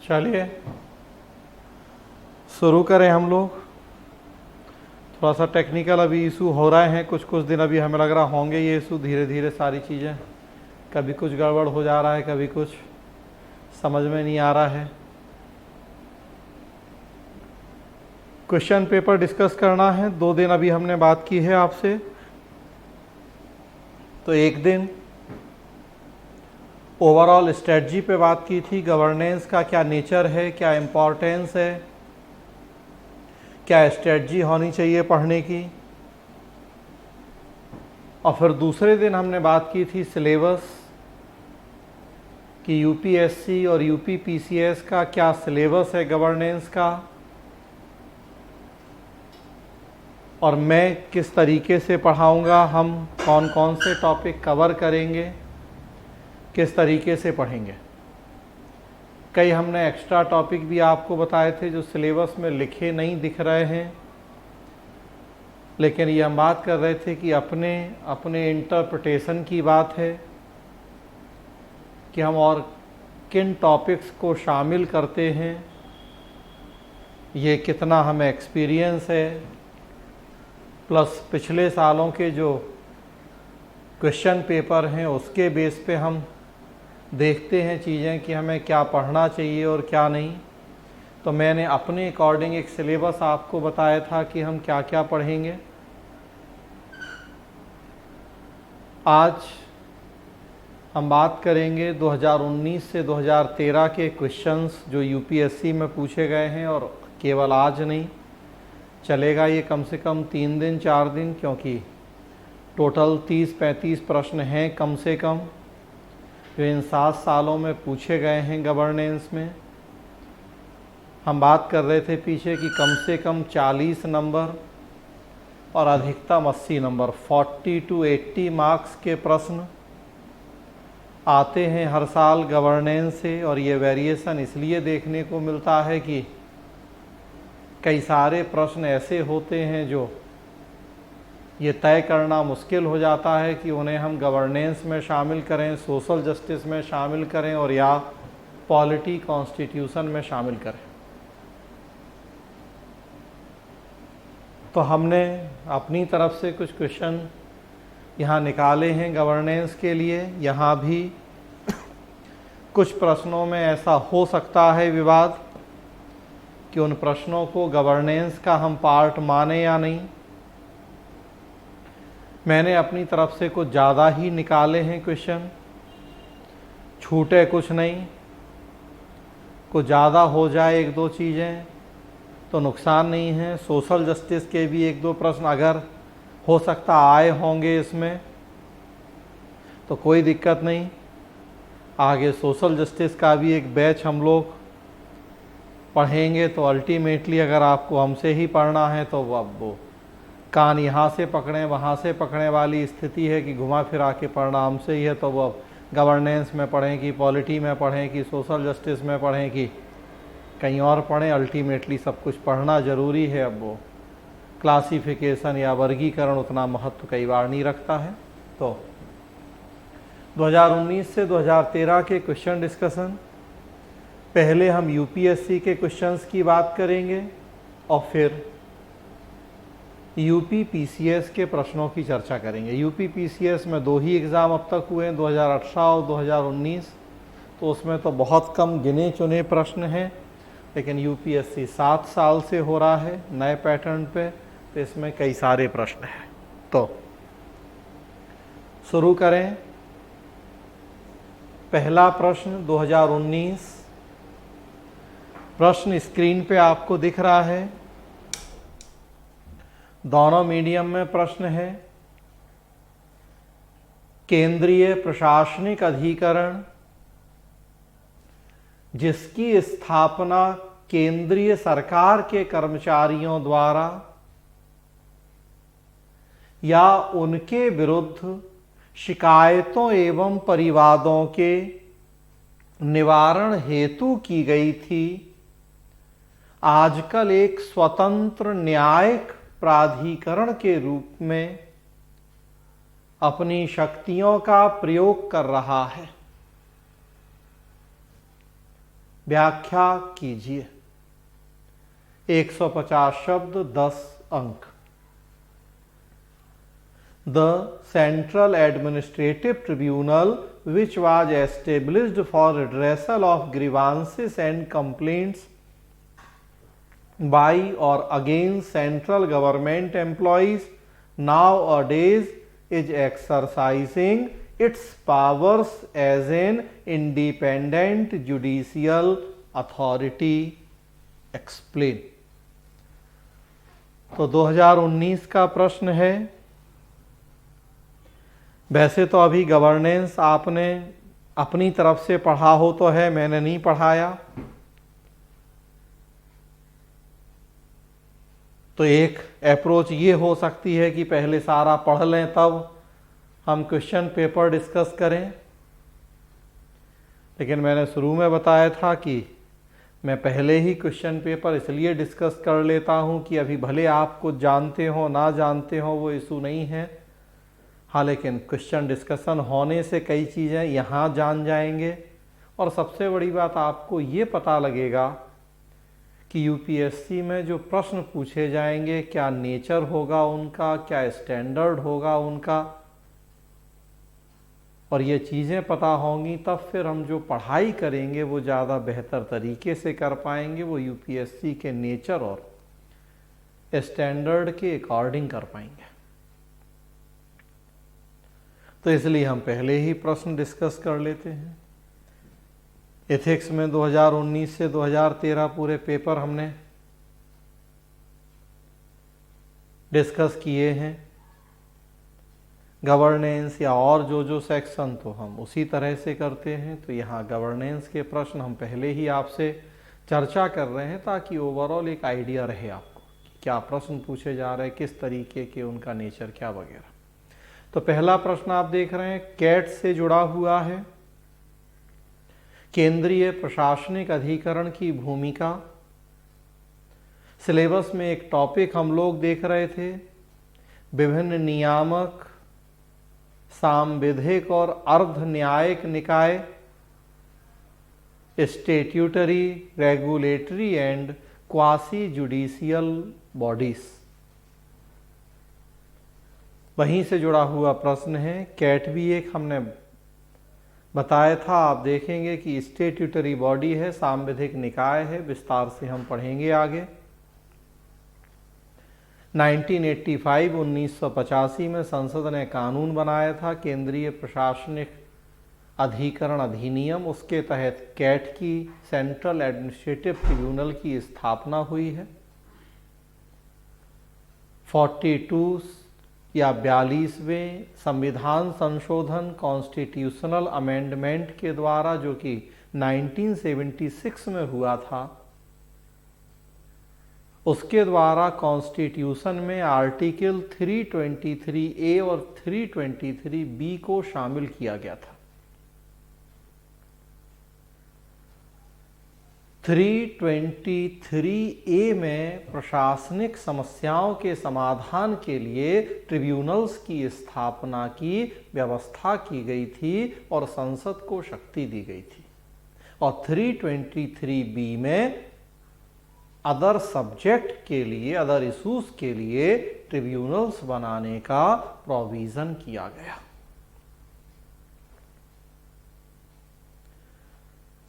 चलिए शुरू करें हम लोग। थोड़ा सा टेक्निकल अभी इशू हो रहे हैं, कुछ कुछ दिन अभी हमें लग रहा होंगे ये इशू। धीरे धीरे सारी चीज़ें, कभी कुछ गड़बड़ हो जा रहा है, कभी कुछ समझ में नहीं आ रहा है। क्वेश्चन पेपर डिस्कस करना है। 2 दिन अभी हमने बात की है आपसे। तो एक दिन ओवरऑल स्ट्रेटजी पे बात की थी, गवर्नेंस का क्या नेचर है, क्या इम्पोर्टेंस है, क्या स्ट्रेटजी होनी चाहिए पढ़ने की। और फिर दूसरे दिन हमने बात की थी सिलेबस कि यूपीएससी और यूपीपीसीएस का क्या सिलेबस है गवर्नेंस का, और मैं किस तरीके से पढ़ाऊंगा, हम कौन कौन से टॉपिक कवर करेंगे, किस तरीके से पढ़ेंगे। कई हमने एक्स्ट्रा टॉपिक भी आपको बताए थे जो सिलेबस में लिखे नहीं दिख रहे हैं, लेकिन ये हम बात कर रहे थे कि अपने अपने इंटरप्रिटेशन की बात है कि हम और किन टॉपिक्स को शामिल करते हैं, ये कितना हमें एक्सपीरियंस है, प्लस पिछले सालों के जो क्वेश्चन पेपर हैं उसके बेस पे हम देखते हैं चीज़ें कि हमें क्या पढ़ना चाहिए और क्या नहीं। तो मैंने अपने अकॉर्डिंग एक सिलेबस आपको बताया था कि हम क्या क्या पढ़ेंगे। आज हम बात करेंगे 2019 से 2013 के क्वेश्चंस जो यूपीएससी में पूछे गए हैं, और केवल आज नहीं चलेगा ये, कम से कम 3 दिन 4 दिन, क्योंकि टोटल 30-35 प्रश्न हैं कम से कम जो इन 7 सालों में पूछे गए हैं गवर्नेंस में। हम बात कर रहे थे पीछे कि कम से कम 40 नंबर और अधिकतम 80 नंबर, 40 to 80 मार्क्स के प्रश्न आते हैं हर साल गवर्नेंस से। और ये वेरिएशन इसलिए देखने को मिलता है कि कई सारे प्रश्न ऐसे होते हैं जो ये तय करना मुश्किल हो जाता है कि उन्हें हम गवर्नेंस में शामिल करें, सोशल जस्टिस में शामिल करें, और या पॉलिटी कॉन्स्टिट्यूशन में शामिल करें। तो हमने अपनी तरफ से कुछ क्वेश्चन यहाँ निकाले हैं गवर्नेंस के लिए। यहाँ भी कुछ प्रश्नों में ऐसा हो सकता है विवाद कि उन प्रश्नों को गवर्नेंस का हम पार्ट माने या नहीं। मैंने अपनी तरफ से कुछ ज़्यादा ही निकाले हैं क्वेश्चन, छूटे कुछ नहीं। कुछ ज़्यादा हो जाए 1-2 चीज़ें तो नुकसान नहीं है। सोशल जस्टिस के भी 1-2 प्रश्न अगर हो सकता आए होंगे इसमें तो कोई दिक्कत नहीं। आगे सोशल जस्टिस का भी एक बैच हम लोग पढ़ेंगे। तो अल्टीमेटली अगर आपको हमसे ही पढ़ना है तो अब वो कान यहाँ से पकड़ें वहाँ से पकड़े वाली स्थिति है कि घुमा फिरा के पढ़ना हमसे ही है। तो वो गवर्नेंस में पढ़ें कि पॉलिटी में पढ़ें कि सोशल जस्टिस में पढ़ें कि कहीं और पढ़ें, अल्टीमेटली सब कुछ पढ़ना ज़रूरी है। अब वो क्लासिफिकेशन या वर्गीकरण उतना महत्व कई बार नहीं रखता है। तो 2019 से 2013 के क्वेश्चन डिस्कशन, पहले हम यूपीएससी के क्वेश्चंस की बात करेंगे और फिर यूपीपीसीएस के प्रश्नों की चर्चा करेंगे। यूपीपीसीएस में 2 ही एग्ज़ाम अब तक हुए हैं, 2018 और 2019। तो उसमें तो बहुत कम गिने चुने प्रश्न हैं, लेकिन यूपीएससी 7 साल से हो रहा है नए पैटर्न पे, तो इसमें कई सारे प्रश्न हैं। तो शुरू करें। पहला प्रश्न 2019, प्रश्न स्क्रीन पे आपको दिख रहा है, दोनों मीडियम में प्रश्न है। केंद्रीय प्रशासनिक अधिकरण जिसकी स्थापना केंद्रीय सरकार के कर्मचारियों द्वारा या उनके विरुद्ध शिकायतों एवं परिवादों के निवारण हेतु की गई थी, आजकल एक स्वतंत्र न्यायिक प्राधिकरण के रूप में अपनी शक्तियों का प्रयोग कर रहा है। व्याख्या कीजिए। 150 शब्द 10 अंक। The Central Administrative Tribunal, which was established for redressal of grievances and complaints by or against central government employees, nowadays is exercising its powers as an independent judicial authority. Explain. तो 2019 का प्रश्न है। वैसे तो अभी गवर्नेंस आपने अपनी तरफ से पढ़ा हो तो है, मैंने नहीं पढ़ाया। तो एक अप्रोच ये हो सकती है कि पहले सारा पढ़ लें तब हम क्वेश्चन पेपर डिस्कस करें। लेकिन मैंने शुरू में बताया था कि मैं पहले ही क्वेश्चन पेपर इसलिए डिस्कस कर लेता हूं कि अभी भले आप कुछ जानते हो ना जानते हो वो इशू नहीं है। हाँ, लेकिन क्वेश्चन डिस्कशन होने से कई चीज़ें यहाँ जान जाएंगे और सबसे बड़ी बात आपको ये पता लगेगा कि यूपीएससी में जो प्रश्न पूछे जाएंगे क्या नेचर होगा उनका, क्या स्टैंडर्ड होगा उनका, और ये चीज़ें पता होंगी तब फिर हम जो पढ़ाई करेंगे वो ज़्यादा बेहतर तरीके से कर पाएंगे। वो यूपीएससी के नेचर और स्टैंडर्ड के अकॉर्डिंग कर पाएंगे। तो इसलिए हम पहले ही प्रश्न डिस्कस कर लेते हैं। एथिक्स में 2019 से 2013 पूरे पेपर हमने डिस्कस किए हैं। गवर्नेंस या और जो सेक्शन तो हम उसी तरह से करते हैं। तो यहाँ गवर्नेंस के प्रश्न हम पहले ही आपसे चर्चा कर रहे हैं ताकि ओवरऑल एक आइडिया रहे आपको कि क्या प्रश्न पूछे जा रहे हैं, किस तरीके के उनका नेचर क्या वगैरह। तो पहला प्रश्न आप देख रहे हैं कैट से जुड़ा हुआ है। केंद्रीय प्रशासनिक अधिकरण की भूमिका। सिलेबस में एक टॉपिक हम लोग देख रहे थे, विभिन्न नियामक, सांविधिक और अर्ध न्यायिक निकाय, statutory, regulatory and quasi judicial bodies. वहीं से जुड़ा हुआ प्रश्न है। कैट भी एक हमने बताया था, आप देखेंगे कि स्टेट्यूटरी बॉडी है, सांविधिक निकाय है, विस्तार से हम पढ़ेंगे आगे। 1985 में संसद ने कानून बनाया था केंद्रीय प्रशासनिक अधिकरण अधिनियम। उसके तहत कैट की सेंट्रल एडमिनिस्ट्रेटिव ट्रिब्यूनल की स्थापना हुई है। 42 या 42वें संविधान संशोधन कॉन्स्टिट्यूशनल अमेंडमेंट के द्वारा, जो कि 1976 में हुआ था, उसके द्वारा कॉन्स्टिट्यूशन में आर्टिकल 323A और 323B को शामिल किया गया था। 323A में प्रशासनिक समस्याओं के समाधान के लिए ट्रिब्यूनल्स की स्थापना की व्यवस्था की गई थी और संसद को शक्ति दी गई थी। और 323B में अदर सब्जेक्ट के लिए, अदर इशूज के लिए ट्रिब्यूनल्स बनाने का प्रोविजन किया गया।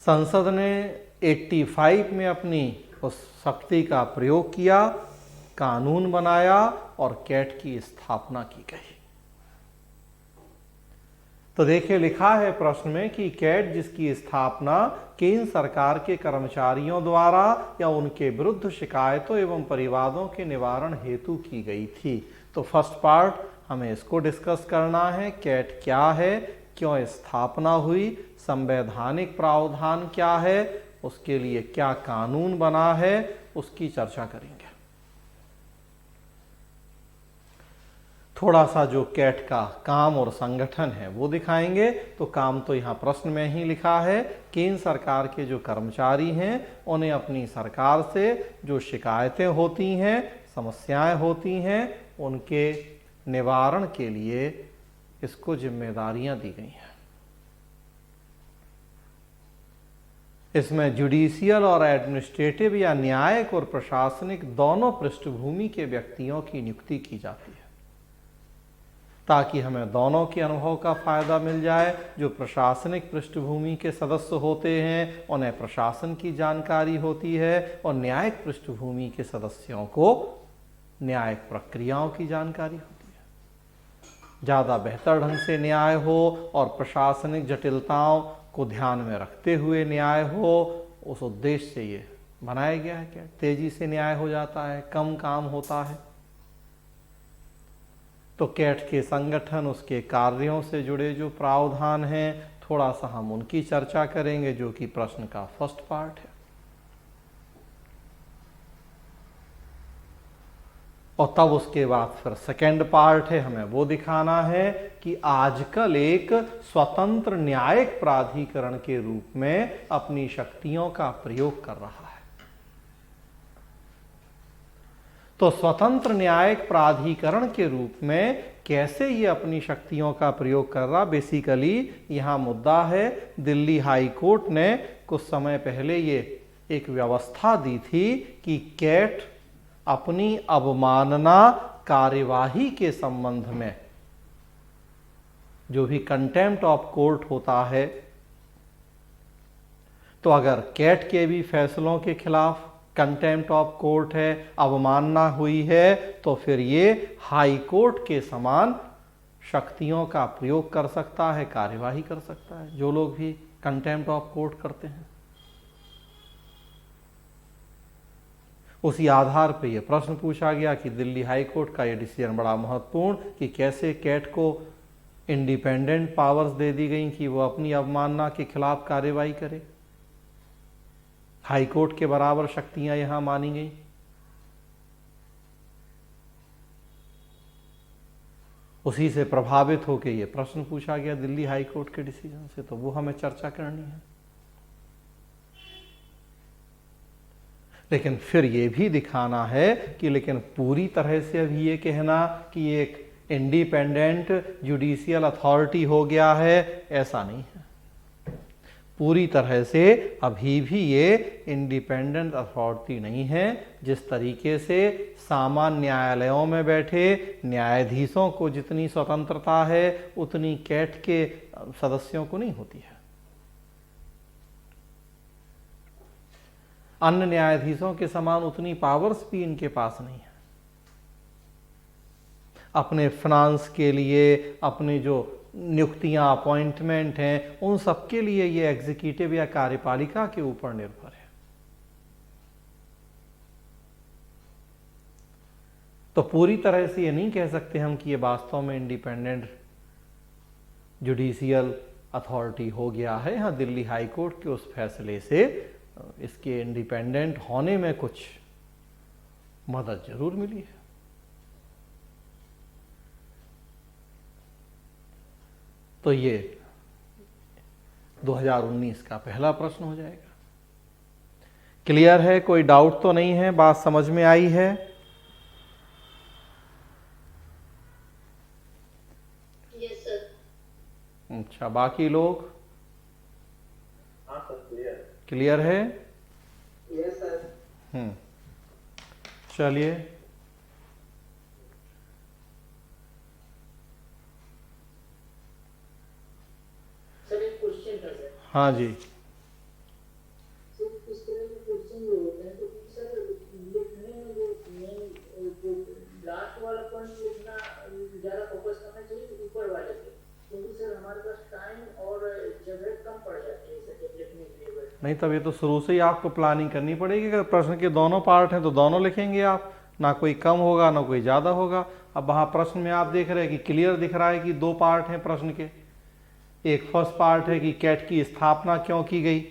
संसद ने 85 में अपनी उस शक्ति का प्रयोग किया, कानून बनाया और कैट की स्थापना की गई। तो देखिए लिखा है प्रश्न में कि कैट जिसकी स्थापना केंद्र सरकार के कर्मचारियों द्वारा या उनके विरुद्ध शिकायतों एवं परिवादों के निवारण हेतु की गई थी। तो फर्स्ट पार्ट हमें इसको डिस्कस करना है, कैट क्या है, क्यों स्थापना हुई, संवैधानिक प्रावधान क्या है, उसके लिए क्या कानून बना है, उसकी चर्चा करेंगे। थोड़ा सा जो कैट का काम और संगठन है वो दिखाएंगे। तो काम तो यहाँ प्रश्न में ही लिखा है, केंद्र सरकार के जो कर्मचारी हैं उन्हें अपनी सरकार से जो शिकायतें होती हैं, समस्याएं होती हैं, उनके निवारण के लिए इसको जिम्मेदारियां दी गई हैं। इसमें जुडिशियल और एडमिनिस्ट्रेटिव या न्यायिक और प्रशासनिक दोनों पृष्ठभूमि के व्यक्तियों की नियुक्ति की जाती है, ताकि हमें दोनों के अनुभव का फायदा मिल जाए। जो प्रशासनिक पृष्ठभूमि के सदस्य होते हैं उन्हें प्रशासन की जानकारी होती है, और न्यायिक पृष्ठभूमि के सदस्यों को न्यायिक प्रक्रियाओं की जानकारी होती है। ज़्यादा बेहतर ढंग से न्याय हो और प्रशासनिक जटिलताओं को ध्यान में रखते हुए न्याय हो, उस उद्देश्य से ये बनाया गया है। क्या तेजी से न्याय हो जाता है, कम काम होता है। तो कैट के संगठन, उसके कार्यों से जुड़े जो प्रावधान हैं, थोड़ा सा हम उनकी चर्चा करेंगे, जो कि प्रश्न का फर्स्ट पार्ट है। और तब उसके बाद फिर सेकेंड पार्ट है, हमें वो दिखाना है कि आजकल एक स्वतंत्र न्यायिक प्राधिकरण के रूप में अपनी शक्तियों का प्रयोग कर रहा है। तो स्वतंत्र न्यायिक प्राधिकरण के रूप में कैसे ये अपनी शक्तियों का प्रयोग कर रहा, बेसिकली यहां मुद्दा है। दिल्ली हाई कोर्ट ने कुछ समय पहले ये एक व्यवस्था दी थी कि कैट अपनी अवमानना कार्यवाही के संबंध में, जो भी कंटेम्प्ट ऑफ कोर्ट होता है, तो अगर कैट के भी फैसलों के खिलाफ कंटेम्प्ट ऑफ कोर्ट है, अवमानना हुई है, तो फिर ये हाई कोर्ट के समान शक्तियों का प्रयोग कर सकता है, कार्यवाही कर सकता है, जो लोग भी कंटेम्प्ट ऑफ कोर्ट करते हैं। उसी आधार पे ये प्रश्न पूछा गया कि दिल्ली हाई कोर्ट का ये डिसीजन बड़ा महत्वपूर्ण, कि कैसे कैट को इंडिपेंडेंट पावर्स दे दी गई कि वो अपनी अवमानना के खिलाफ कार्यवाही करे। हाई कोर्ट के बराबर शक्तियां यहां मानी गई। उसी से प्रभावित होकर यह प्रश्न पूछा गया दिल्ली हाई कोर्ट के डिसीजन से, तो वो हमें चर्चा करनी है। लेकिन फिर ये भी दिखाना है कि लेकिन पूरी तरह से अभी ये कहना कि एक इंडिपेंडेंट जुडिशियल अथॉरिटी हो गया है, ऐसा नहीं है। पूरी तरह से अभी भी ये इंडिपेंडेंट अथॉरिटी नहीं है। जिस तरीके से सामान्य न्यायालयों में बैठे न्यायाधीशों को जितनी स्वतंत्रता है, उतनी कैट के सदस्यों को नहीं होती है। अन्य न्यायाधीशों के समान उतनी पावर्स भी इनके पास नहीं है। अपने फाइनेंस के लिए, अपने जो नियुक्तियां, अपॉइंटमेंट हैं, उन सब के लिए ये एग्जीक्यूटिव या कार्यपालिका के ऊपर निर्भर है। तो पूरी तरह से ये नहीं कह सकते हम कि ये वास्तव में इंडिपेंडेंट जुडिशियल अथॉरिटी हो गया है। हाँ, दिल्ली हाई कोर्ट के उस फैसले से इसके इंडिपेंडेंट होने में कुछ मदद जरूर मिली है। तो ये 2019 का पहला प्रश्न हो जाएगा। क्लियर है? कोई डाउट तो नहीं है? बात समझ में आई है? Yes sir. अच्छा, बाकी लोग? हाँ सर, क्लियर। क्लियर है? Yes sir. चलिए, सर एक क्वेश्चन था सर। हाँ जी। सर इस तरह के क्वेश्चन जो होते हैं, तो सर लिखने में जो मेन जो लास्ट वाला पॉइंट लिखना ज़्यादा फोकस करना चाहिए ऊपर वाले पे, क्योंकि सर हमारे पास टाइम और जगह कम पड़ जाती है सर जब लिखने के लिए। नहीं, तब ये तो शुरू से ही आपको प्लानिंग करनी पड़ेगी। अगर प्रश्न के दोनों पार्ट हैं तो दोनों लिखेंगे आप, ना कोई कम होगा ना कोई ज़्यादा होगा। अब वहाँ प्रश्न में आप देख रहे हैं कि क्लियर दिख रहा है कि दो पार्ट हैं प्रश्न के। एक फर्स्ट पार्ट है कि कैट की स्थापना क्यों की गई,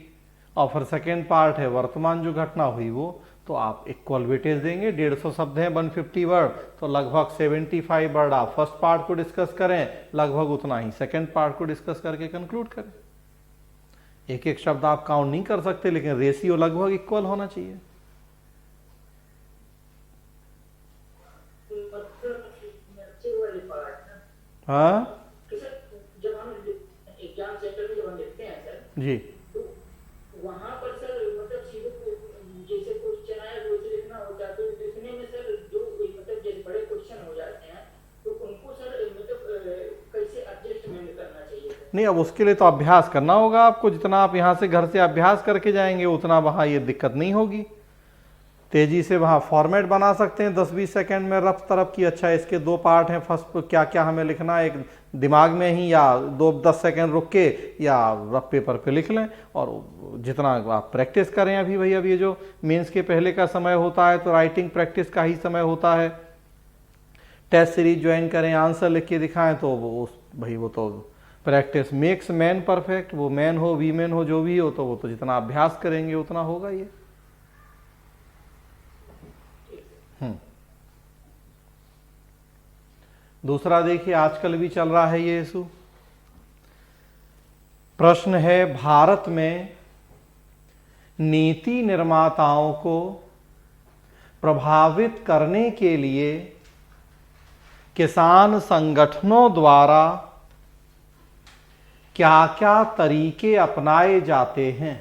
और फिर सेकेंड पार्ट है वर्तमान जो घटना हुई वो। तो आप इक्वल वेटेज देंगे। 150 शब्द हैं, 150 वर्ड, तो लगभग 75 वर्ड आप फर्स्ट पार्ट को डिस्कस करें, लगभग उतना ही सेकेंड पार्ट को डिस्कस करके कंक्लूड करें। एक एक शब्द आप काउंट नहीं कर सकते, लेकिन रेशियो लगभग इक्वल होना चाहिए। हाँ जब हम एग्जाम सेंटर में जब हम लिखते हैं सर, जी, तो वहां पर नहीं, अब उसके लिए तो अभ्यास करना होगा आपको। जितना आप यहाँ से घर से अभ्यास करके जाएंगे उतना वहाँ ये दिक्कत नहीं होगी। तेजी से वहाँ फॉर्मेट बना सकते हैं 10-20 सेकंड में रफ तरफ की, अच्छा इसके 2 पार्ट हैं, फर्स्ट क्या क्या हमें लिखना है, एक दिमाग में ही या 2-10 सेकंड रुक के या रफ पेपर पे लिख लें। और जितना आप प्रैक्टिस करें, अभी ये जो मेंस के पहले का समय होता है तो राइटिंग प्रैक्टिस का ही समय होता है। टेस्ट सीरीज ज्वाइन करें, आंसर लिख के दिखाएं तो वो तो प्रैक्टिस मेक्स मैन परफेक्ट। वो मैन हो वीमेन हो जो भी हो, तो वो तो जितना अभ्यास करेंगे उतना होगा ये। दूसरा देखिए, आजकल भी चल रहा है ये इशू। प्रश्न है, भारत में नीति निर्माताओं को प्रभावित करने के लिए किसान संगठनों द्वारा क्या क्या तरीके अपनाए जाते हैं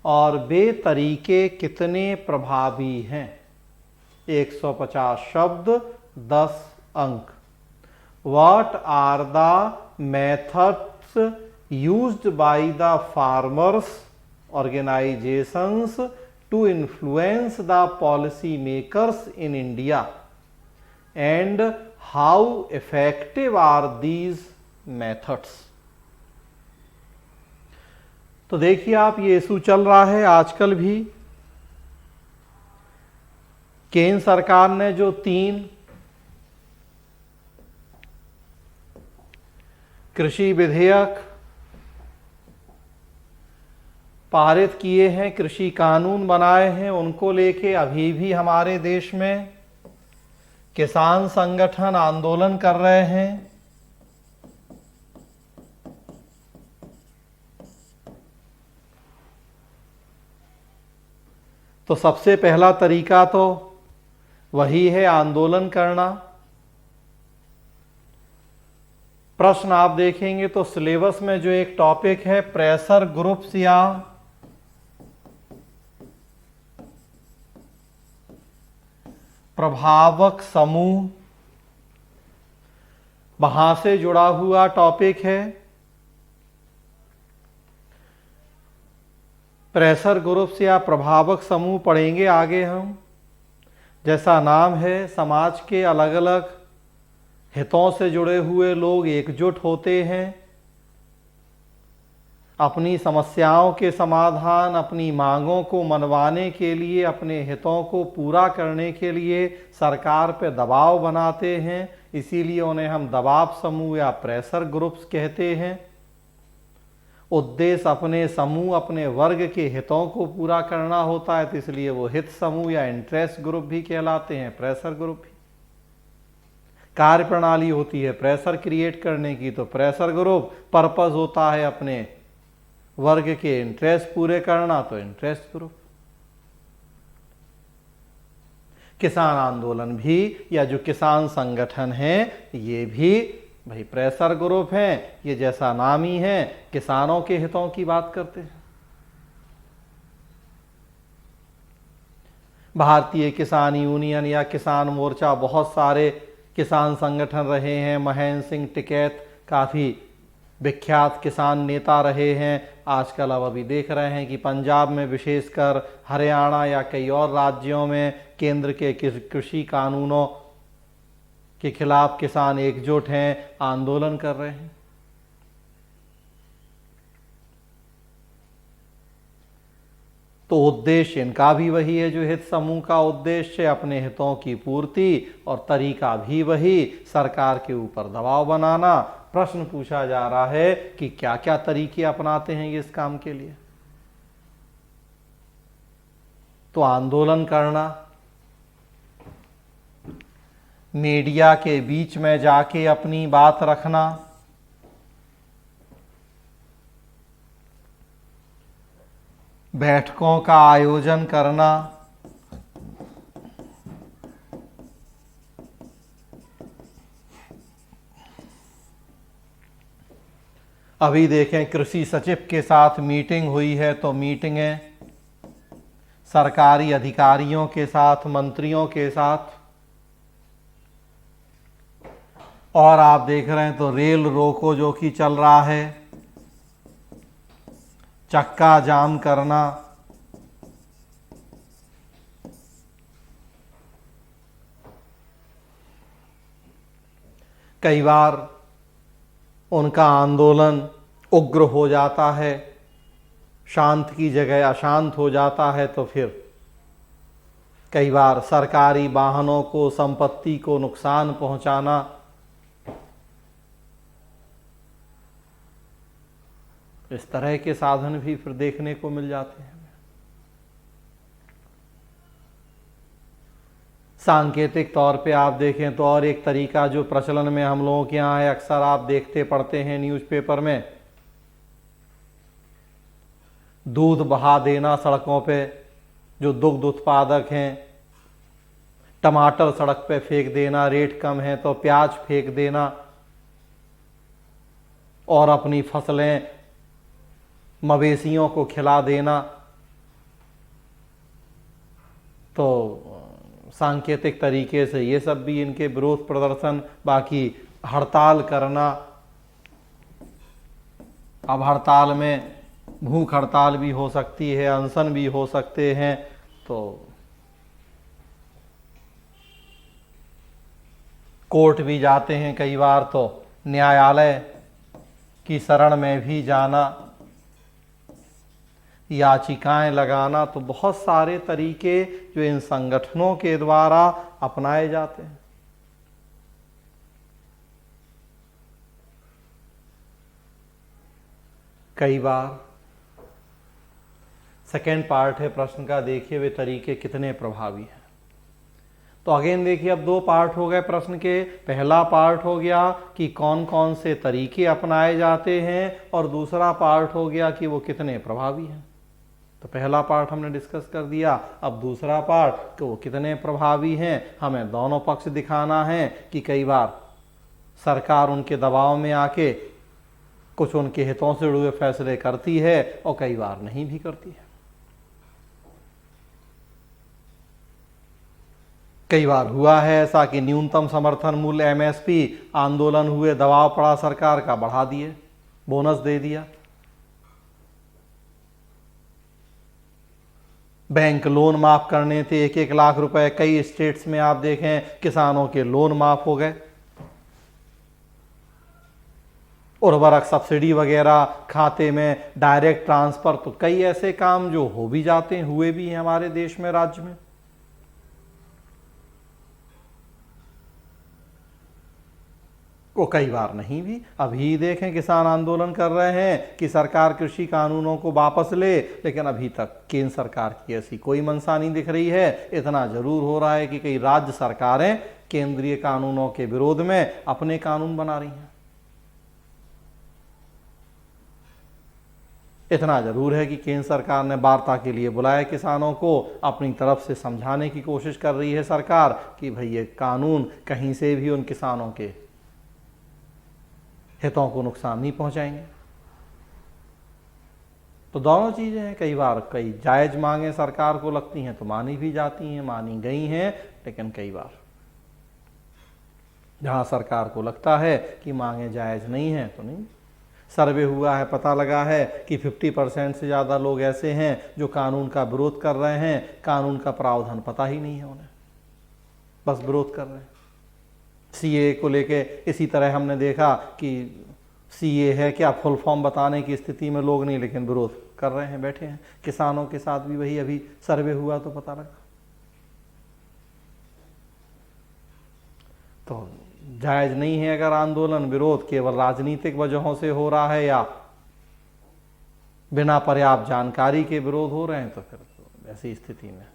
और वे तरीके कितने प्रभावी हैं। 150 शब्द, 10 अंक। What are the methods used by the farmers organizations to influence the policy makers in India and how effective are these methods? तो देखिए आप, ये इशू चल रहा है आजकल भी। केंद्र सरकार ने जो 3 कृषि विधेयक पारित किए हैं, कृषि कानून बनाए हैं, उनको लेके अभी भी हमारे देश में किसान संगठन आंदोलन कर रहे हैं। तो सबसे पहला तरीका तो वही है, आंदोलन करना। प्रश्न आप देखेंगे तो सिलेबस में जो एक टॉपिक है प्रेशर ग्रुप्स या प्रभावक समूह, वहां से जुड़ा हुआ टॉपिक है। प्रेशर ग्रुप्स या प्रभावक समूह पढ़ेंगे आगे हम। जैसा नाम है, समाज के अलग अलग हितों से जुड़े हुए लोग एकजुट होते हैं, अपनी समस्याओं के समाधान, अपनी मांगों को मनवाने के लिए, अपने हितों को पूरा करने के लिए सरकार पे दबाव बनाते हैं। इसीलिए उन्हें हम दबाव समूह या प्रेशर ग्रुप्स कहते हैं। उद्देश्य अपने समूह, अपने वर्ग के हितों को पूरा करना होता है, तो इसलिए वो हित समूह या इंटरेस्ट ग्रुप भी कहलाते हैं, प्रेशर ग्रुप भी। कार्य प्रणाली होती है प्रेशर क्रिएट करने की, तो प्रेशर ग्रुप पर्पस होता है अपने वर्ग के इंटरेस्ट पूरे करना, तो इंटरेस्ट ग्रुप। किसान आंदोलन भी या जो किसान संगठन हैं, ये भी भाई प्रेशर ग्रुप हैं। ये जैसा नाम ही है, किसानों के हितों की बात करते हैं। भारतीय किसान यूनियन या किसान मोर्चा, बहुत सारे किसान संगठन रहे हैं। महेंद्र सिंह टिकैत काफ़ी विख्यात किसान नेता रहे हैं। आजकल अब अभी देख रहे हैं कि पंजाब में, विशेषकर हरियाणा या कई और राज्यों में केंद्र के कृषि कानूनों के खिलाफ किसान एकजुट हैं, आंदोलन कर रहे हैं। तो उद्देश्य इनका भी वही है जो हित समूह का उद्देश्य है, अपने हितों की पूर्ति, और तरीका भी वही, सरकार के ऊपर दबाव बनाना। प्रश्न पूछा जा रहा है कि क्या क्या तरीके अपनाते हैं ये इस काम के लिए। तो आंदोलन करना, मीडिया के बीच में जाके अपनी बात रखना, बैठकों का आयोजन करना, अभी देखें कृषि सचिव के साथ मीटिंग हुई है, तो मीटिंगें सरकारी अधिकारियों के साथ, मंत्रियों के साथ, और आप देख रहे हैं तो रेल रोको जो कि चल रहा है, चक्का जाम करना, कई बार उनका आंदोलन उग्र हो जाता है, शांत की जगह अशांत हो जाता है, तो फिर कई बार सरकारी वाहनों को, संपत्ति को नुकसान पहुंचाना, इस तरह के साधन भी फिर देखने को मिल जाते हैं। सांकेतिक तौर पे आप देखें तो और एक तरीका जो प्रचलन में हम लोगों के यहाँ है, अक्सर आप देखते पढ़ते हैं न्यूज़पेपर में, दूध बहा देना सड़कों पे, जो दुग्ध उत्पादक हैं, टमाटर सड़क पे फेंक देना, रेट कम है तो प्याज फेंक देना, और अपनी फसलें मवेशियों को खिला देना। तो सांकेतिक तरीके से ये सब भी इनके विरोध प्रदर्शन, बाकी हड़ताल करना। अब हड़ताल में भूख हड़ताल भी हो सकती है, अनशन भी हो सकते हैं, तो कोर्ट भी जाते हैं कई बार, तो न्यायालय की शरण में भी जाना, याचिकाएं लगाना। तो बहुत सारे तरीके जो इन संगठनों के द्वारा अपनाए जाते हैं। कई बार सेकेंड पार्ट है प्रश्न का, देखिए वे तरीके कितने प्रभावी हैं। तो अगेन देखिए, अब दो पार्ट हो गए प्रश्न के। पहला पार्ट हो गया कि कौन कौन से तरीके अपनाए जाते हैं, और दूसरा पार्ट हो गया कि वो कितने प्रभावी हैं। तो पहला पार्ट हमने डिस्कस कर दिया। अब दूसरा पार्ट कि वो कितने प्रभावी हैं, हमें दोनों पक्ष दिखाना है कि कई बार सरकार उनके दबाव में आके कुछ उनके हितों से जुड़े हुए फैसले करती है और कई बार नहीं भी करती है। कई बार हुआ है ऐसा कि न्यूनतम समर्थन मूल्य एमएसपी आंदोलन हुए, दबाव पड़ा सरकार का, बढ़ा दिए, बोनस दे दिया। बैंक लोन माफ करने थे, 1-1 लाख रुपए, कई स्टेट्स में आप देखें किसानों के लोन माफ हो गए। उर्वरक सब्सिडी वगैरह खाते में डायरेक्ट ट्रांसफर, तो कई ऐसे काम जो हो भी जाते हैं, हुए भी हैं हमारे देश में, राज्य में। वो कई बार नहीं भी। अभी देखें किसान आंदोलन कर रहे हैं कि सरकार कृषि कानूनों को वापस ले, लेकिन अभी तक केंद्र सरकार की ऐसी कोई मंशा नहीं दिख रही है। इतना जरूर हो रहा है कि कई राज्य सरकारें केंद्रीय कानूनों के विरोध में अपने कानून बना रही हैं। इतना जरूर है कि केंद्र सरकार ने वार्ता के लिए बुलाया किसानों को, अपनी तरफ से समझाने की कोशिश कर रही है सरकार कि भाई ये कानून कहीं से भी उन किसानों के हितों को नुकसान नहीं पहुंचाएंगे। तो दोनों चीजें हैं। कई बार कई जायज मांगे सरकार को लगती हैं तो मानी भी जाती हैं, मानी गई हैं, लेकिन कई बार जहां सरकार को लगता है कि मांगे जायज नहीं है तो नहीं। सर्वे हुआ है, पता लगा है कि 50% से ज़्यादा लोग ऐसे हैं जो कानून का विरोध कर रहे हैं, कानून का प्रावधान पता ही नहीं है उन्हें, बस विरोध कर रहे हैं। सीए को लेके इसी तरह हमने देखा कि सीए है क्या, फुल फॉर्म बताने की स्थिति में लोग नहीं, लेकिन विरोध कर रहे हैं, बैठे हैं। किसानों के साथ भी वही अभी सर्वे हुआ तो पता लगा। तो जायज नहीं है अगर आंदोलन, विरोध केवल राजनीतिक वजहों से हो रहा है या बिना पर्याप्त जानकारी के विरोध हो रहे हैं, तो फिर ऐसी स्थिति में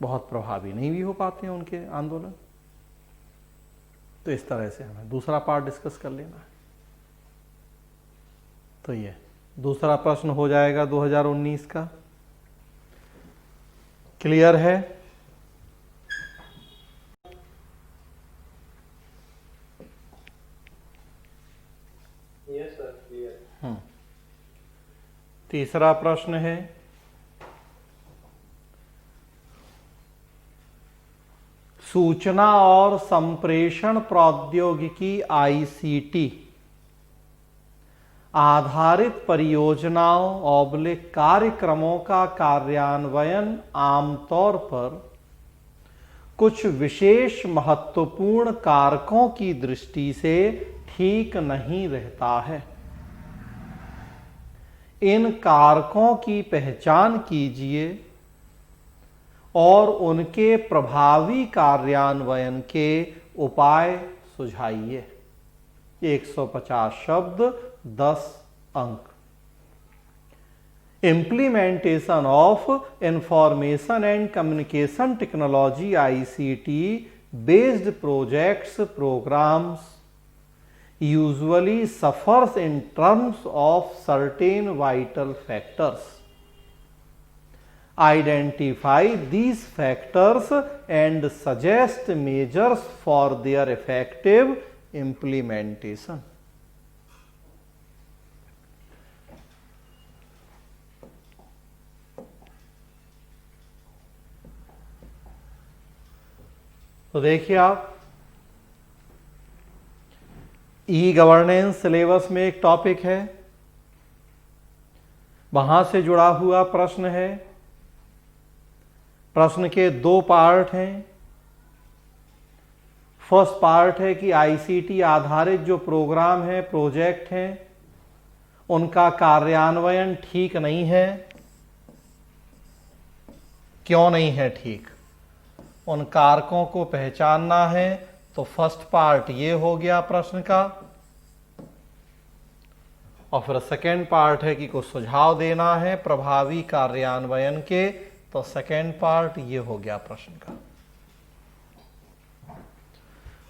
बहुत प्रभावी नहीं भी हो पाते हैं उनके आंदोलन। तो इस तरह से हमें दूसरा पार्ट डिस्कस कर लेना है। तो ये दूसरा प्रश्न हो जाएगा 2019 का। क्लियर है? Yes sir, clear. तीसरा प्रश्न है सूचना और संप्रेषण प्रौद्योगिकी आईसीटी आधारित परियोजनाओं / कार्यक्रमों का कार्यान्वयन आमतौर पर कुछ विशेष महत्वपूर्ण कारकों की दृष्टि से ठीक नहीं रहता है। इन कारकों की पहचान कीजिए और उनके प्रभावी कार्यान्वयन के उपाय सुझाइए। 150 शब्द 10 अंक। Implementation of Information and Communication Technology ICT based projects programs usually suffers in terms of certain vital factors. Identify these factors and suggest measures for their effective implementation. तो देखिए आप, ई गवर्नेंस सिलेबस में एक topic है, वहां से जुड़ा हुआ प्रश्न है। प्रश्न के 2 पार्ट हैं। फर्स्ट पार्ट है कि आईसीटी आधारित जो प्रोग्राम है, प्रोजेक्ट हैं, उनका कार्यान्वयन ठीक नहीं है। क्यों नहीं है ठीक? उन कारकों को पहचानना है। तो फर्स्ट पार्ट ये हो गया प्रश्न का, और फिर सेकेंड पार्ट है कि कुछ सुझाव देना है प्रभावी कार्यान्वयन के। तो सेकेंड पार्ट ये हो गया प्रश्न का।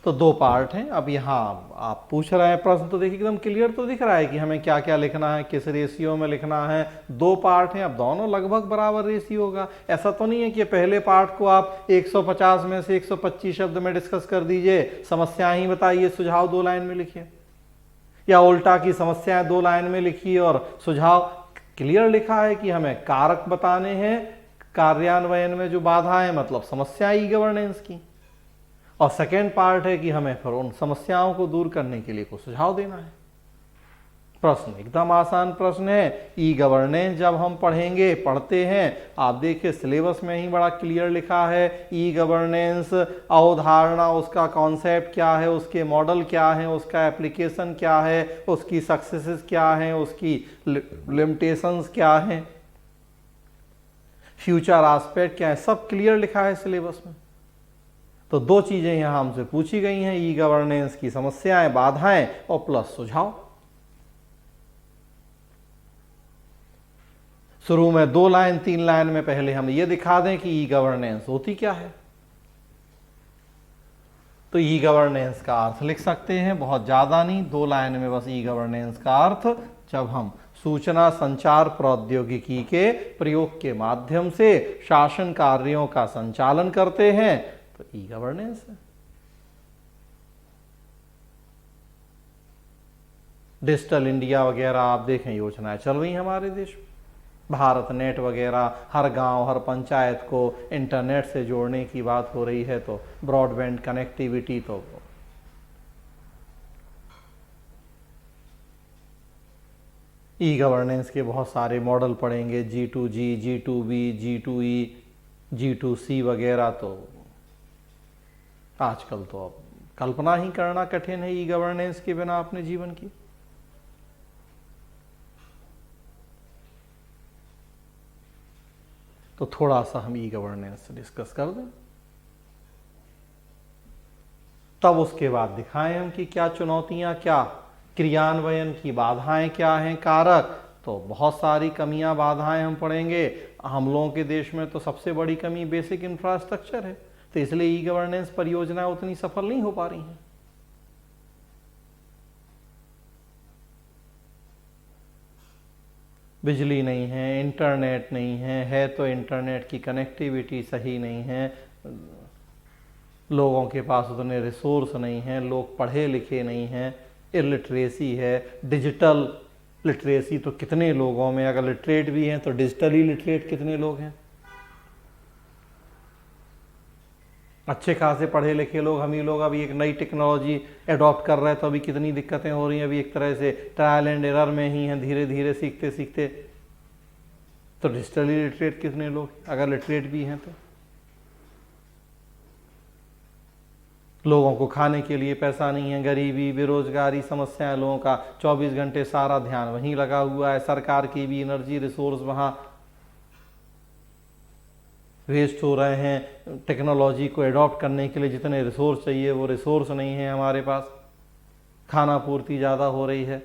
तो 2 पार्ट हैं। अब यहां आप पूछ रहे हैं प्रश्न, तो देखिए एकदम क्लियर तो दिख रहा है कि हमें क्या क्या लिखना है, किस रेशियो में लिखना है। 2 पार्ट हैं, अब दोनों लगभग बराबर रेशियो होगा। ऐसा तो नहीं है कि पहले पार्ट को आप 150 में से 125 शब्द में डिस्कस कर दीजिए, समस्याएं ही बताइए, सुझाव 2 लाइन में लिखिए, या उल्टा की समस्याएं 2 लाइन में लिखिए और सुझाव। क्लियर लिखा है कि हमें कारक बताने हैं कार्यान्वयन में जो बाधाएं, मतलब समस्या ई गवर्नेंस की, और सेकेंड पार्ट है कि हमें फिर उन समस्याओं को दूर करने के लिए कुछ सुझाव देना है। प्रश्न एकदम आसान प्रश्न है। ई गवर्नेंस जब हम पढ़ते हैं, आप देखिए सिलेबस में ही बड़ा क्लियर लिखा है। ई गवर्नेंस अवधारणा, उसका कॉन्सेप्ट क्या है, उसके मॉडल क्या है, उसका एप्लीकेशन क्या है, उसकी सक्सेसेस क्या हैं, उसकी लिमिटेशंस क्या हैं, फ्यूचर एस्पेक्ट क्या है, सब क्लियर लिखा है सिलेबस में। तो 2 चीजें यहां हमसे पूछी गई हैं, ई गवर्नेंस की समस्याएं, बाधाएं और प्लस सुझाव। शुरू में 2 लाइन 3 लाइन में पहले हम ये दिखा दें कि ई गवर्नेंस होती क्या है। तो ई गवर्नेंस का अर्थ लिख सकते हैं, बहुत ज्यादा नहीं, 2 लाइन में बस। ई गवर्नेंस का अर्थ, जब हम सूचना संचार प्रौद्योगिकी के प्रयोग के माध्यम से शासन कार्यों का संचालन करते हैं, तो ई गवर्नेंस है। डिजिटल इंडिया वगैरह आप देखें, योजनाएं चल रही हैं हमारे देश में। भारत नेट वगैरह, हर गांव हर पंचायत को इंटरनेट से जोड़ने की बात हो रही है। तो ब्रॉडबैंड कनेक्टिविटी, तो ई गवर्नेंस के बहुत सारे मॉडल पढ़ेंगे, G2G, G2B, G2E, G2C वगैरह। तो आजकल तो अब कल्पना ही करना कठिन है ई गवर्नेंस के बिना अपने जीवन की। तो थोड़ा सा हम ई गवर्नेंस डिस्कस कर दें, तब उसके बाद दिखाएं हम कि क्या चुनौतियां, क्या क्रियान्वयन की बाधाएं क्या हैं, कारक। तो बहुत सारी कमियां, बाधाएं हम पढ़ेंगे। हम लोगों के देश में तो सबसे बड़ी कमी बेसिक इंफ्रास्ट्रक्चर है, तो इसलिए ई गवर्नेंस परियोजनाएं उतनी सफल नहीं हो पा रही हैं। बिजली नहीं है, इंटरनेट नहीं है तो इंटरनेट की कनेक्टिविटी सही नहीं है, लोगों के पास उतने रिसोर्स नहीं हैं, लोग पढ़े लिखे नहीं हैं, इलिटरेसी है। डिजिटल लिटरेसी तो कितने लोगों में, अगर लिटरेट भी हैं तो डिजिटली लिटरेट कितने लोग हैं। अच्छे खासे पढ़े लिखे लोग, हम ही लोग अभी एक नई टेक्नोलॉजी अडॉप्ट कर रहे हैं तो अभी कितनी दिक्कतें हो रही हैं। अभी एक तरह से ट्रायल एंड एरर में ही हैं, धीरे धीरे सीखते सीखते। तो डिजिटली लिटरेट कितने लोग, अगर लिटरेट भी हैं तो। लोगों को खाने के लिए पैसा नहीं है, गरीबी, बेरोजगारी समस्याएं, लोगों का 24 घंटे सारा ध्यान वहीं लगा हुआ है। सरकार की भी एनर्जी रिसोर्स वहाँ वेस्ट हो रहे हैं। टेक्नोलॉजी को एडॉप्ट करने के लिए जितने रिसोर्स चाहिए वो रिसोर्स नहीं है हमारे पास। खाना पूर्ति ज़्यादा हो रही है,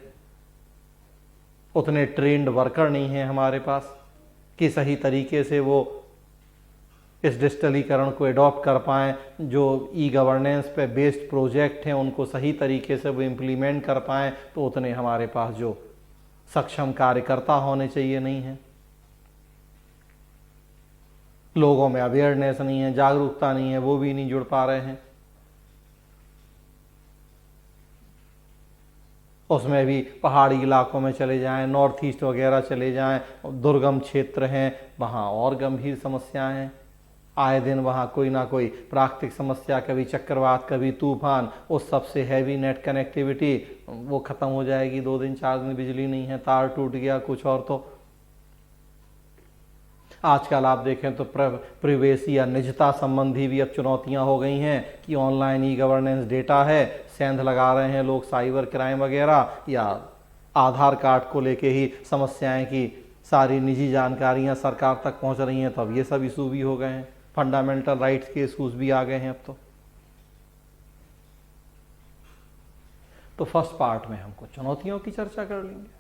उतने ट्रेंड वर्कर नहीं हैं हमारे पास कि सही तरीके से वो इस डिजिटलीकरण को एडॉप्ट कर पाएँ। जो ई गवर्नेंस पे बेस्ड प्रोजेक्ट हैं उनको सही तरीके से वो इम्प्लीमेंट कर पाएँ, तो उतने हमारे पास जो सक्षम कार्यकर्ता होने चाहिए नहीं हैं। लोगों में अवेयरनेस नहीं है, जागरूकता नहीं है, वो भी नहीं जुड़ पा रहे हैं। उसमें भी पहाड़ी इलाकों में चले जाएं, नॉर्थ ईस्ट वगैरह चले जाएं, दुर्गम क्षेत्र हैं, वहाँ और गंभीर समस्याएं हैं। आए दिन वहाँ कोई ना कोई प्राकृतिक समस्या, कभी चक्रवात, कभी तूफान, उस सबसे हैवी नेट कनेक्टिविटी वो ख़त्म हो जाएगी। 2 दिन 4 दिन बिजली नहीं है, तार टूट गया, कुछ और। तो आजकल आप देखें तो प्रिवेसी या निजता संबंधी भी अब चुनौतियां हो गई हैं कि ऑनलाइन ई गवर्नेंस डेटा है, सेंध लगा रहे हैं लोग साइबर क्राइम वगैरह, या आधार कार्ड को लेके ही समस्याएं कि सारी निजी जानकारियां सरकार तक पहुंच रही हैं। तो अब ये सब इशू भी हो गए हैं, फंडामेंटल राइट्स के इशूज भी आ गए हैं अब तो फर्स्ट पार्ट में हम कुछ चुनौतियों की चर्चा कर लेंगे,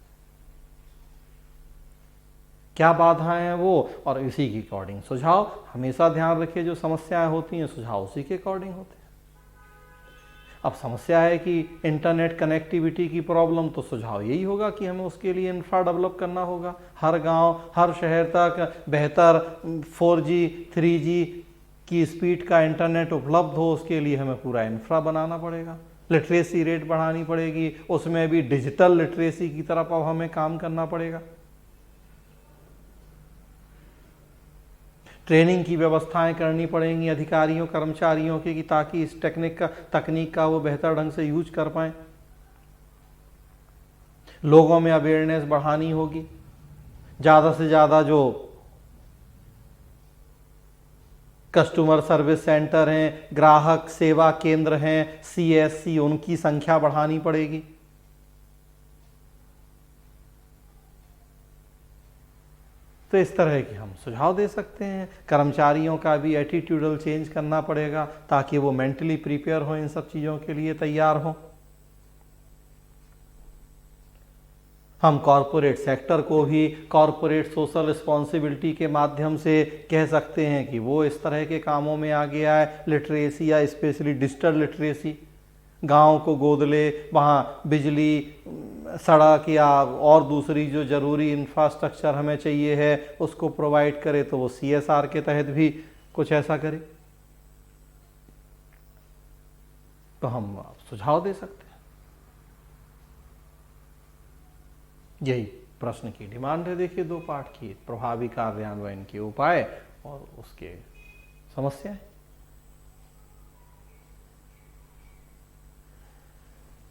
क्या बाधाएं हैं वो, और इसी के अकॉर्डिंग सुझाव। हमेशा ध्यान रखिए जो समस्याएं होती हैं सुझाव उसी के अकॉर्डिंग होते हैं। अब समस्या है कि इंटरनेट कनेक्टिविटी की प्रॉब्लम, तो सुझाव यही होगा कि हमें उसके लिए इंफ्रा डेवलप करना होगा। हर गांव, हर शहर तक बेहतर 4G 3G की स्पीड का इंटरनेट उपलब्ध हो, उसके लिए हमें पूरा इंफ्रा बनाना पड़ेगा। लिटरेसी रेट बढ़ानी पड़ेगी, उसमें भी डिजिटल लिटरेसी की तरफ अब हमें काम करना पड़ेगा। ट्रेनिंग की व्यवस्थाएं करनी पड़ेंगी अधिकारियों कर्मचारियों की, ताकि इस तकनीक का वो बेहतर ढंग से यूज कर पाएं। लोगों में अवेयरनेस बढ़ानी होगी। ज़्यादा से ज़्यादा जो कस्टमर सर्विस सेंटर हैं, ग्राहक सेवा केंद्र हैं, CSC, उनकी संख्या बढ़ानी पड़ेगी। तो इस तरह के हम सुझाव दे सकते हैं। कर्मचारियों का भी एटीट्यूडल चेंज करना पड़ेगा ताकि वो मेंटली प्रिपेयर हो, इन सब चीज़ों के लिए तैयार हो। हम कॉरपोरेट सेक्टर को भी कॉरपोरेट सोशल रिस्पॉन्सिबिलिटी के माध्यम से कह सकते हैं कि वो इस तरह के कामों में आगे आए। लिटरेसी या स्पेशली डिजिटल लिटरेसी, गांव को गोद ले, वहाँ बिजली, सड़क या और दूसरी जो ज़रूरी इंफ्रास्ट्रक्चर हमें चाहिए है उसको प्रोवाइड करे, तो वो CSR के तहत भी कुछ ऐसा करे। तो हम सुझाव दे सकते हैं। यही प्रश्न की डिमांड है। देखिए 2 पार्ट की, प्रभावी कार्यान्वयन के उपाय और उसके समस्याएं।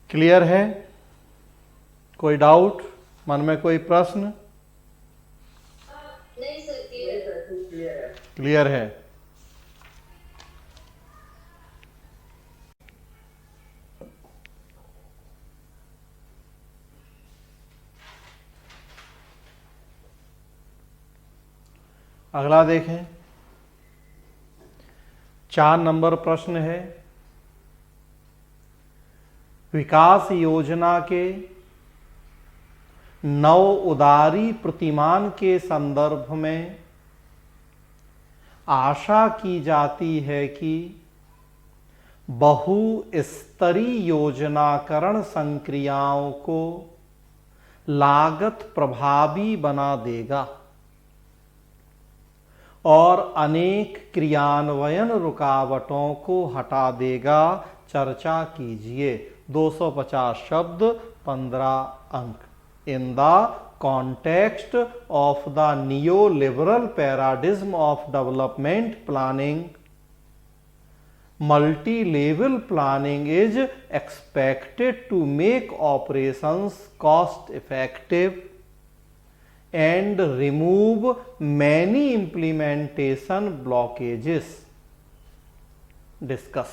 क्लियर है? कोई डाउट, मन में कोई प्रश्न? नहीं सर, क्लियर है। अगला देखें, 4 नंबर प्रश्न है। विकास योजना के नव उदारी प्रतिमान के संदर्भ में आशा की जाती है कि बहुस्तरीय योजनाकरण संक्रियाओं को लागत प्रभावी बना देगा और अनेक क्रियान्वयन रुकावटों को हटा देगा। चर्चा कीजिए। 250 शब्द, 15 अंक। In the context of the neoliberal paradigm of development planning, multi-level planning is expected to make operations cost effective and remove many implementation blockages. Discuss.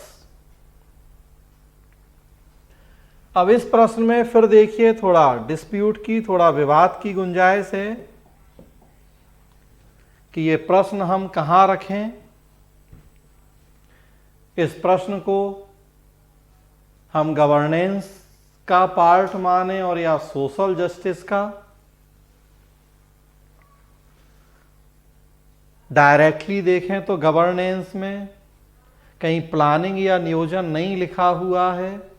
अब इस प्रश्न में फिर देखिए थोड़ा डिस्प्यूट की, थोड़ा विवाद की गुंजाइश है कि ये प्रश्न हम कहां रखें। इस प्रश्न को हम गवर्नेंस का पार्ट माने और या सोशल जस्टिस का। डायरेक्टली देखें तो गवर्नेंस में कहीं प्लानिंग या नियोजन नहीं लिखा हुआ है,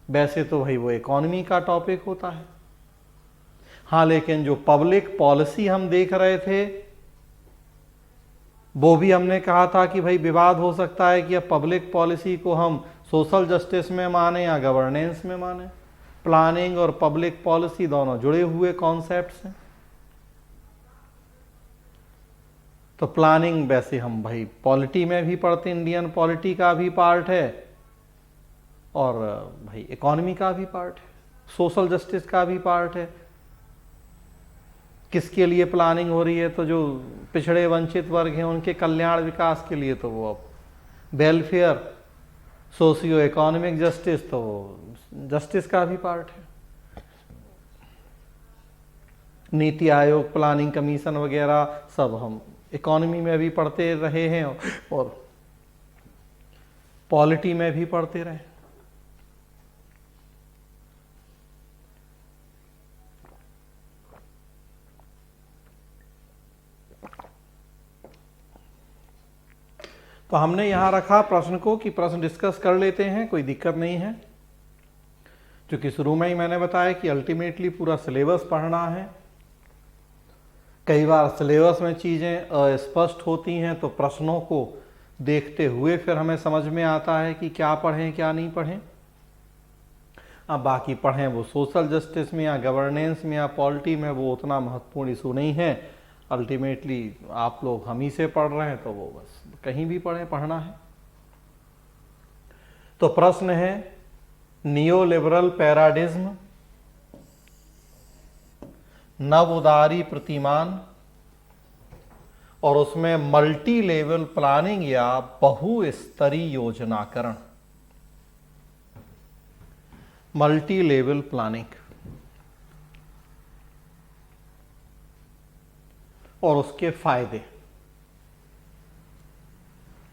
वैसे तो भाई वो इकोनॉमी का टॉपिक होता है। हाँ, लेकिन जो पब्लिक पॉलिसी हम देख रहे थे वो भी हमने कहा था कि भाई विवाद हो सकता है कि अब पब्लिक पॉलिसी को हम सोशल जस्टिस में माने या गवर्नेंस में माने। प्लानिंग और पब्लिक पॉलिसी दोनों जुड़े हुए कॉन्सेप्ट्स हैं। तो प्लानिंग वैसे हम भाई पॉलिटी में भी पढ़ते, इंडियन पॉलिटी का भी पार्ट है और भाई इकोनॉमी का भी पार्ट है, सोशल जस्टिस का भी पार्ट है। किसके लिए प्लानिंग हो रही है? तो जो पिछड़े वंचित वर्ग हैं उनके कल्याण विकास के लिए, तो वो अब वेलफेयर, सोशियो इकोनॉमिक जस्टिस, तो वो जस्टिस का भी पार्ट है। नीति आयोग, प्लानिंग कमीशन वगैरह सब हम इकोनॉमी में भी पढ़ते रहे हैं और पॉलिटी में भी पढ़ते रहे। तो हमने यहां रखा प्रश्न को कि प्रश्न डिस्कस कर लेते हैं, कोई दिक्कत नहीं है। क्योंकि शुरू में ही मैंने बताया कि अल्टीमेटली पूरा सिलेबस पढ़ना है। कई बार सिलेबस में चीज़ें अस्पष्ट होती हैं, तो प्रश्नों को देखते हुए फिर हमें समझ में आता है कि क्या पढ़ें क्या नहीं पढ़ें। अब बाकी पढ़ें वो सोशल जस्टिस में या गवर्नेंस में या पॉलिटी में, वो उतना महत्वपूर्ण इशू नहीं है। अल्टीमेटली आप लोग हम ही से पढ़ रहे हैं, तो वो बस कहीं भी पढ़ें, पढ़ना है। तो प्रश्न है नियो लिबरल पैराडिज्म, नव उदारी प्रतिमान और उसमें मल्टी लेवल प्लानिंग या बहुस्तरीय योजनाकरण। मल्टी लेवल प्लानिंग और उसके फायदे।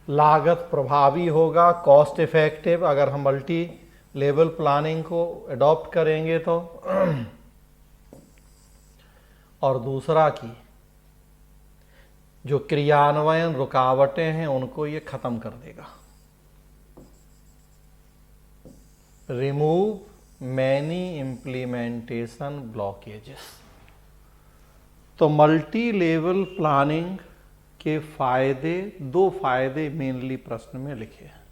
लागत प्रभावी होगा, कॉस्ट इफेक्टिव अगर हम मल्टी लेवल प्लानिंग को अडॉप्ट करेंगे तो। और दूसरा कि जो क्रियान्वयन रुकावटें हैं उनको ये खत्म कर देगा। Remove many implementation blockages. तो मल्टी लेवल प्लानिंग के फायदे, दो फायदे मेनली प्रश्न में लिखे हैं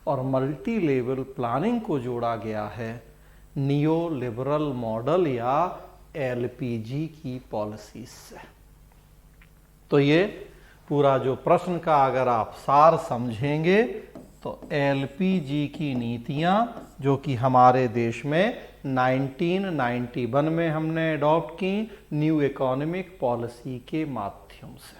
और मल्टी लेवल प्लानिंग को जोड़ा गया है नियो लिबरल मॉडल या एलपीजी की पॉलिसी से। तो ये पूरा जो प्रश्न का अगर आप सार समझेंगे तो एलपीजी की नीतियां जो कि हमारे देश में 1991 में हमने अडॉप्ट की न्यू इकोनॉमिक पॉलिसी के माध्यम से।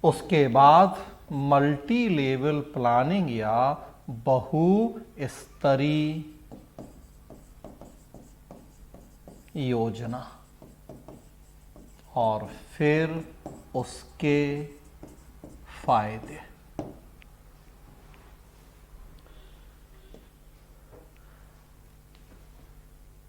उसके बाद मल्टी लेवल प्लानिंग या बहुस्तरीय योजना और फिर उसके फायदे।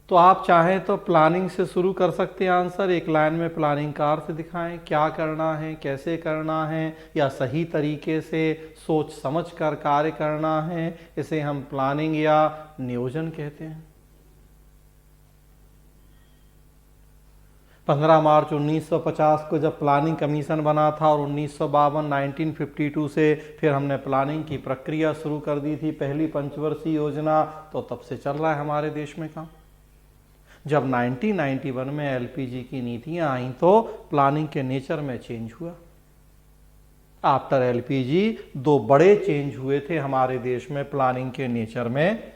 तो आप चाहें तो प्लानिंग से शुरू कर सकते हैं आंसर। एक लाइन में प्लानिंग का अर्थ दिखाएं, क्या करना है, कैसे करना है, या सही तरीके से सोच समझ कर कार्य करना है। इसे हम प्लानिंग या नियोजन कहते हैं। 15 मार्च 1950 को जब प्लानिंग कमीशन बना था और 1952 से फिर हमने प्लानिंग की प्रक्रिया शुरू कर दी थी, पहली पंचवर्षीय योजना, तो तब से चल रहा है हमारे देश में काम। जब 1991 में एलपीजी की नीतियां आई तो प्लानिंग के नेचर में चेंज हुआ। आफ्टर एलपीजी दो बड़े चेंज हुए थे हमारे देश में प्लानिंग के नेचर में।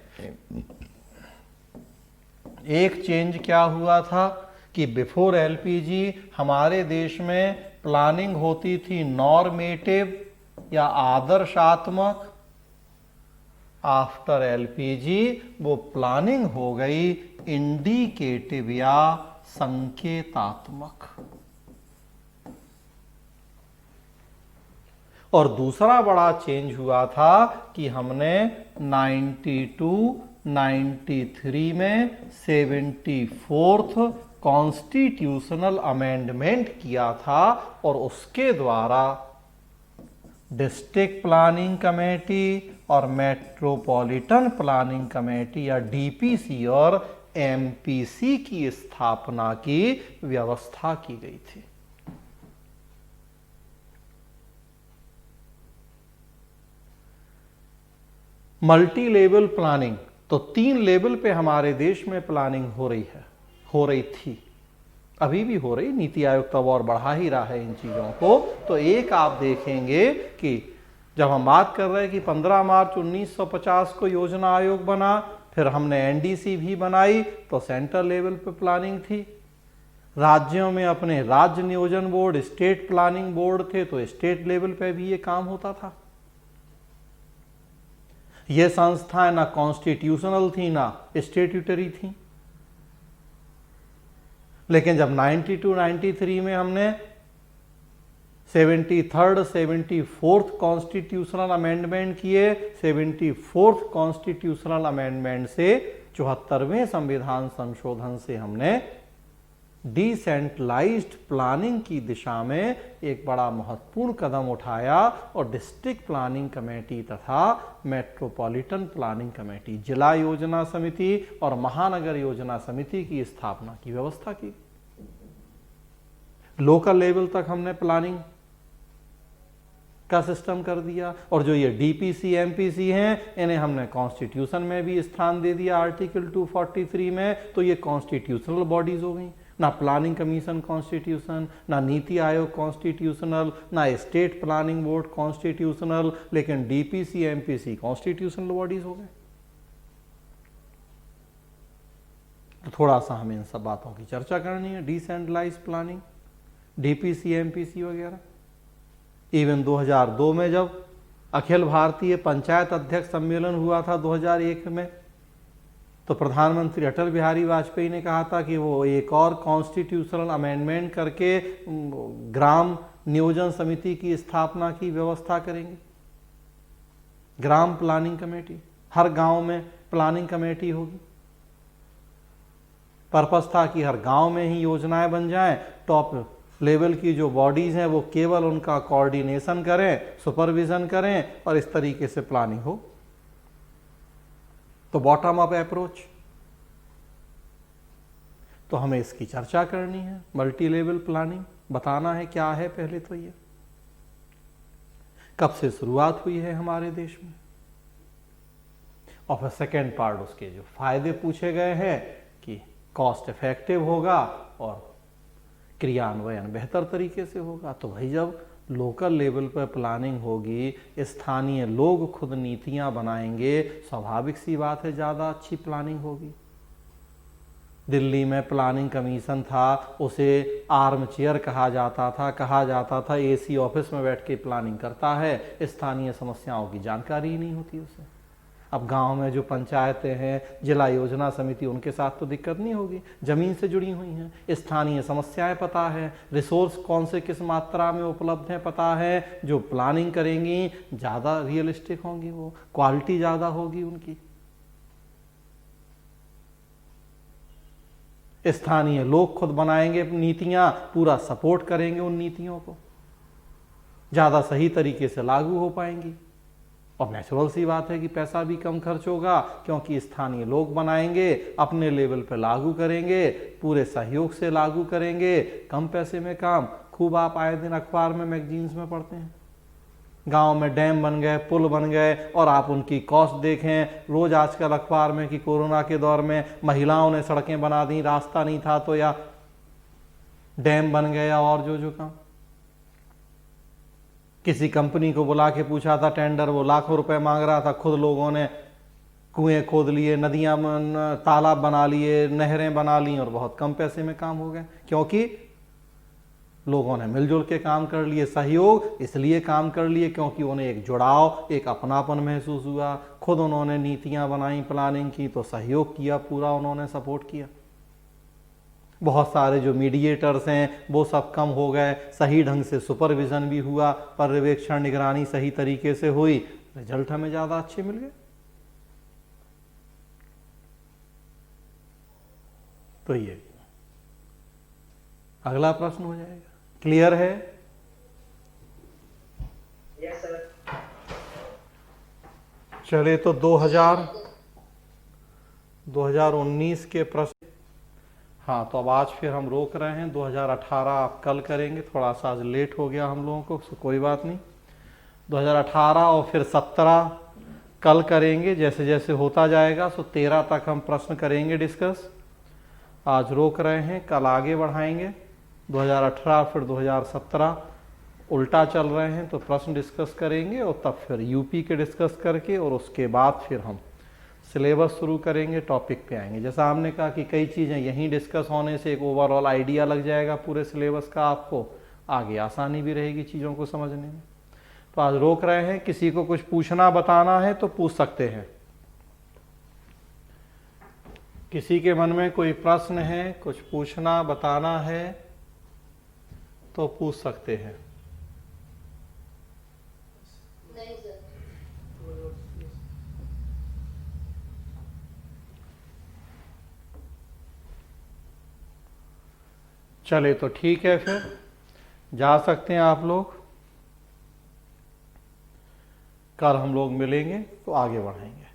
एक चेंज क्या हुआ था कि बिफोर एलपीजी हमारे देश में प्लानिंग होती थी नॉर्मेटिव या आदर्शात्मक। आफ्टर एलपीजी वो प्लानिंग हो गई इंडिकेटिव या संकेतात्मक। और दूसरा बड़ा चेंज हुआ था कि हमने 92, 93 में 74th कॉन्स्टिट्यूशनल अमेंडमेंट किया था और उसके द्वारा डिस्ट्रिक्ट प्लानिंग कमेटी और मेट्रोपॉलिटन प्लानिंग कमेटी या डीपीसी और एमपीसी की स्थापना की व्यवस्था की गई थी। मल्टी लेवल प्लानिंग, तो 3 लेवल पे हमारे देश में प्लानिंग हो रही थी, अभी भी हो रही। नीति आयोग तब और बढ़ा ही रहा है इन चीजों को। तो एक आप देखेंगे कि जब हम बात कर रहे हैं कि 15 मार्च 1950 को योजना आयोग बना, फिर हमने एनडीसी भी बनाई, तो सेंट्रल लेवल पे प्लानिंग थी। राज्यों में अपने राज्य नियोजन बोर्ड, स्टेट प्लानिंग बोर्ड थे, तो स्टेट लेवल पे भी ये काम होता था। ये संस्थाएं ना कॉन्स्टिट्यूशनल थी ना स्टेट्यूटरी थी। लेकिन जब 92, 93 में हमने 73rd, 74th कॉन्स्टिट्यूशनल अमेंडमेंट किए, 74th कॉन्स्टिट्यूशनल अमेंडमेंट से 74वें संविधान संशोधन से हमने डिसेंट्रलाइज्ड प्लानिंग की दिशा में एक बड़ा महत्वपूर्ण कदम उठाया और डिस्ट्रिक्ट प्लानिंग कमेटी तथा मेट्रोपॉलिटन प्लानिंग कमेटी, जिला योजना समिति और महानगर योजना समिति की स्थापना की व्यवस्था की। लोकल लेवल तक हमने प्लानिंग का सिस्टम कर दिया और जो ये डीपीसी एमपीसी हैं इन्हें हमने कॉन्स्टिट्यूशन में भी स्थान दे दिया आर्टिकल 243 में। तो ये कॉन्स्टिट्यूशनल बॉडीज हो गई, ना प्लानिंग कमीशन कॉन्स्टिट्यूशन, ना नीति आयोग कॉन्स्टिट्यूशनल, ना स्टेट प्लानिंग बोर्ड कॉन्स्टिट्यूशनल, लेकिन डीपीसी एमपीसी कॉन्स्टिट्यूशनल बॉडीज हो गए। तो थोड़ा सा हमें इन सब बातों की चर्चा करनी है। डिसेंट्रलाइज प्लानिंग, डीपीसी एमपीसी वगैरह। इवन 2002 में जब अखिल भारतीय पंचायत अध्यक्ष सम्मेलन हुआ था 2001 में, तो प्रधानमंत्री अटल बिहारी वाजपेयी ने कहा था कि वो एक और कॉन्स्टिट्यूशनल अमेंडमेंट करके ग्राम नियोजन समिति की स्थापना की व्यवस्था करेंगे। ग्राम प्लानिंग कमेटी, हर गांव में प्लानिंग कमेटी होगी। पर्पस था कि हर गांव में ही योजनाएं बन जाएं, टॉप लेवल की जो बॉडीज हैं वो केवल उनका कोऑर्डिनेशन करें, सुपरविजन करें और इस तरीके से प्लानिंग हो। तो बॉटम अप अप्रोच, तो हमें इसकी चर्चा करनी है। मल्टी लेवल प्लानिंग बताना है क्या है पहले तो ये, कब से शुरुआत हुई है हमारे देश में, और फिर सेकेंड पार्ट उसके जो फायदे पूछे गए हैं कि कॉस्ट इफेक्टिव होगा और क्रियान्वयन बेहतर तरीके से होगा। तो भाई जब लोकल लेवल पर प्लानिंग होगी, स्थानीय लोग खुद नीतियां बनाएंगे, स्वाभाविक सी बात है ज़्यादा अच्छी प्लानिंग होगी। दिल्ली में प्लानिंग कमीशन था, उसे आर्म चेयर कहा जाता था एसी ऑफिस में बैठ के प्लानिंग करता है, स्थानीय समस्याओं की जानकारी ही नहीं होती उसे। अब गांव में जो पंचायतें हैं, जिला योजना समिति, उनके साथ तो दिक्कत नहीं होगी, जमीन से जुड़ी हुई हैं, स्थानीय समस्याएं पता है, रिसोर्स कौन से किस मात्रा में उपलब्ध हैं पता है, जो प्लानिंग करेंगी ज़्यादा रियलिस्टिक होंगी, वो क्वालिटी ज़्यादा होगी उनकी। स्थानीय लोग खुद बनाएंगे नीतियां, पूरा सपोर्ट करेंगे उन नीतियों को, ज़्यादा सही तरीके से लागू हो पाएंगी। और नेचुरल सी बात है कि पैसा भी कम खर्च होगा, क्योंकि स्थानीय लोग बनाएंगे, अपने लेवल पे लागू करेंगे, पूरे सहयोग से लागू करेंगे, कम पैसे में काम। खूब आप आए दिन अखबार में, मैगजीन्स में पढ़ते हैं, गांव में डैम बन गए, पुल बन गए, और आप उनकी कॉस्ट देखें रोज आजकल अखबार में कि कोरोना के दौर में महिलाओं ने सड़कें बना दी, रास्ता नहीं था तो, या डैम बन गया, और जो काम। किसी कंपनी को बुला के पूछा था टेंडर, वो लाखों रुपए मांग रहा था, खुद लोगों ने कुएं खोद लिए, नदियां तालाब बना लिए, नहरें बना ली और बहुत कम पैसे में काम हो गया, क्योंकि लोगों ने मिलजुल के काम कर लिए। सहयोग इसलिए काम कर लिए क्योंकि उन्हें एक जुड़ाव, एक अपनापन महसूस हुआ। खुद उन्होंने नीतियां बनाई, प्लानिंग की, तो सहयोग किया, पूरा उन्होंने सपोर्ट किया। बहुत सारे जो मीडिएटर्स हैं वो सब कम हो गए, सही ढंग से सुपरविजन भी हुआ, पर्यवेक्षण निगरानी सही तरीके से हुई, रिजल्ट हमें ज़्यादा अच्छे मिल गए। तो ये अगला प्रश्न हो जाएगा। क्लियर है? Yes sir. चले तो 2019 के प्रश्न। हाँ, तो अब आज फिर हम रोक रहे हैं। 2018 आप कल करेंगे, थोड़ा सा आज लेट हो गया हम लोगों को, तो कोई बात नहीं। 2018 और फिर 17 कल करेंगे, जैसे जैसे होता जाएगा। सो 13 तक हम प्रश्न करेंगे डिस्कस। आज रोक रहे हैं, कल आगे बढ़ाएंगे। 2018 फिर 2017 उल्टा चल रहे हैं, तो प्रश्न डिस्कस करेंगे और तब फिर यूपी के डिस्कस करके, और उसके बाद फिर हम सिलेबस शुरू करेंगे, टॉपिक पे आएंगे। जैसा हमने कहा कि कई चीज़ें यहीं डिस्कस होने से एक ओवरऑल आइडिया लग जाएगा पूरे सिलेबस का, आपको आगे आसानी भी रहेगी चीज़ों को समझने में। तो आज रोक रहे हैं, किसी को कुछ पूछना बताना है तो पूछ सकते हैं। किसी के मन में कोई प्रश्न है, कुछ पूछना बताना है तो पूछ सकते हैं। नहीं सर। चले तो ठीक है, फिर जा सकते हैं आप लोग। कल हम लोग मिलेंगे तो आगे बढ़ाएंगे।